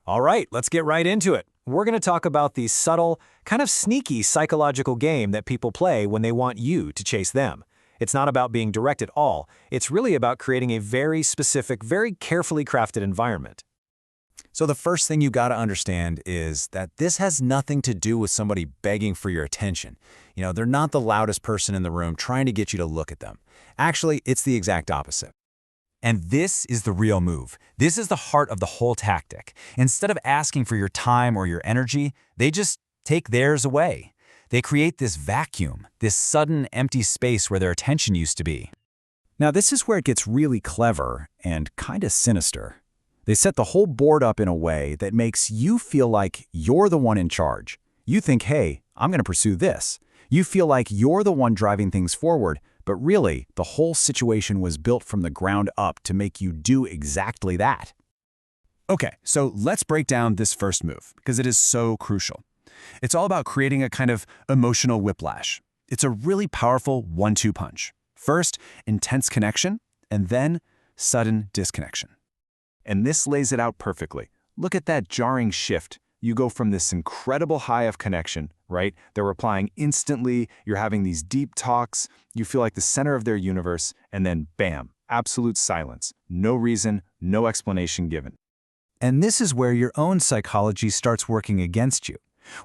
All right, let's get right into it. We're going to talk about the subtle, kind of sneaky psychological game that people play when they want you to chase them. It's not about being direct at all. It's really about creating a very specific, very carefully crafted environment. So the first thing you gotta understand is that this has nothing to do with somebody begging for your attention. They're not the loudest person in the room trying to get you to look at them. Actually, it's the exact opposite. And this is the real move. This is the heart of the whole tactic. Instead of asking for your time or your energy, they just take theirs away. They create this vacuum, this sudden empty space where their attention used to be. Now, this is where it gets really clever and kinda sinister. They set the whole board up in a way that makes you feel like you're the one in charge. You think, hey, I'm gonna pursue this. You feel like you're the one driving things forward, but really, the whole situation was built from the ground up to make you do exactly that. Okay, so let's break down this first move, because it is so crucial. It's all about creating a kind of emotional whiplash. It's a really powerful 1-2 punch. First, intense connection, and then sudden disconnection. And this lays it out perfectly. Look at that jarring shift. You go from this incredible high of connection, right? They're replying instantly, you're having these deep talks, you feel like the center of their universe, and then bam, absolute silence. No reason, no explanation given. And this is where your own psychology starts working against you.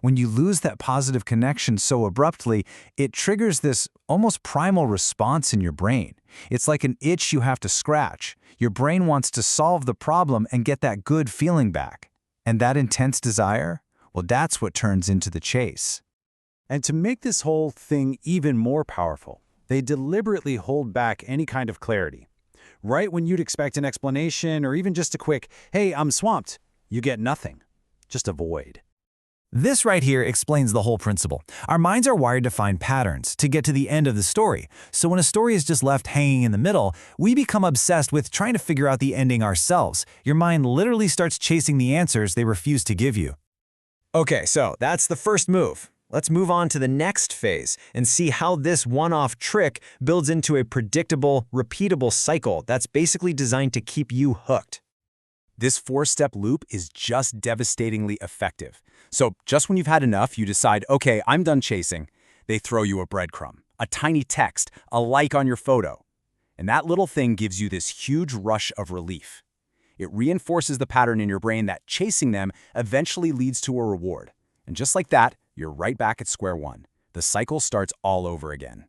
When you lose that positive connection so abruptly, it triggers this almost primal response in your brain. It's like an itch you have to scratch. Your brain wants to solve the problem and get that good feeling back. And that intense desire? Well, that's what turns into the chase. And to make this whole thing even more powerful, they deliberately hold back any kind of clarity. Right when you'd expect an explanation or even just a quick, hey, I'm swamped, you get nothing. Just a void. This right here explains the whole principle. Our minds are wired to find patterns, to get to the end of the story. So when a story is just left hanging in the middle, we become obsessed with trying to figure out the ending ourselves. Your mind literally starts chasing the answers they refuse to give you. Okay, so that's the first move. Let's move on to the next phase and see how this one-off trick builds into a predictable, repeatable cycle that's basically designed to keep you hooked. This 4-step loop is just devastatingly effective. So just when you've had enough, you decide, okay, I'm done chasing. They throw you a breadcrumb, a tiny text, a like on your photo. And that little thing gives you this huge rush of relief. It reinforces the pattern in your brain that chasing them eventually leads to a reward. And just like that, you're right back at square one. The cycle starts all over again.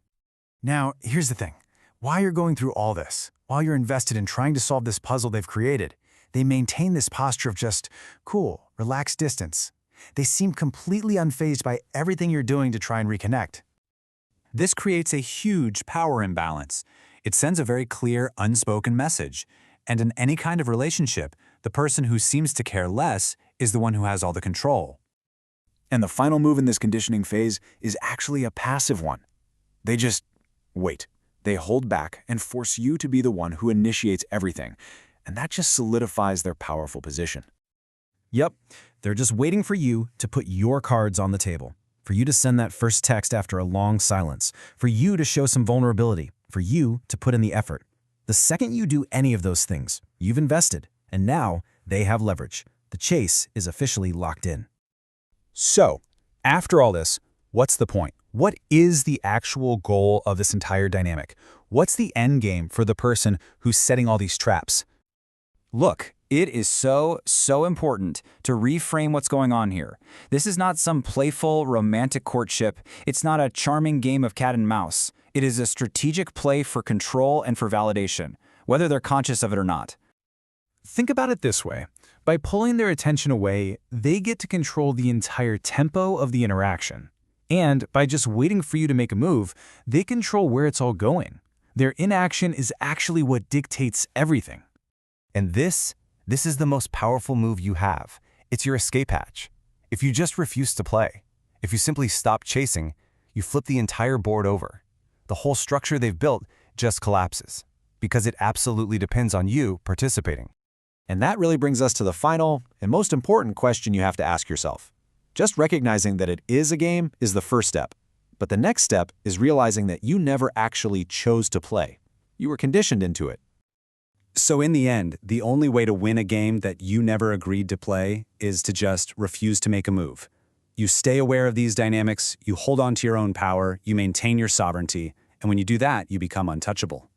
Now, here's the thing. While you're going through all this, while you're invested in trying to solve this puzzle they've created, they maintain this posture of just cool, relaxed distance. They seem completely unfazed by everything you're doing to try and reconnect. This creates a huge power imbalance. It sends a very clear, unspoken message. And in any kind of relationship, the person who seems to care less is the one who has all the control. And the final move in this conditioning phase is actually a passive one. They just wait. They hold back and force you to be the one who initiates everything. And that just solidifies their powerful position. Yep, they're just waiting for you to put your cards on the table, for you to send that first text after a long silence, for you to show some vulnerability, for you to put in the effort. The second you do any of those things, you've invested, and now they have leverage. The chase is officially locked in. So, after all this, what's the point? What is the actual goal of this entire dynamic? What's the end game for the person who's setting all these traps? Look, it is so important to reframe what's going on here. This is not some playful, romantic courtship. It's not a charming game of cat and mouse. It is a strategic play for control and for validation, whether they're conscious of it or not. Think about it this way. By pulling their attention away, they get to control the entire tempo of the interaction. And by just waiting for you to make a move, they control where it's all going. Their inaction is actually what dictates everything. And this is the most powerful move you have. It's your escape hatch. If you just refuse to play, if you simply stop chasing, you flip the entire board over. The whole structure they've built just collapses, because it absolutely depends on you participating. And that really brings us to the final and most important question you have to ask yourself. Just recognizing that it is a game is the first step. But the next step is realizing that you never actually chose to play. You were conditioned into it. So in the end, the only way to win a game that you never agreed to play is to just refuse to make a move. You stay aware of these dynamics, you hold on to your own power, you maintain your sovereignty, and when you do that, you become untouchable.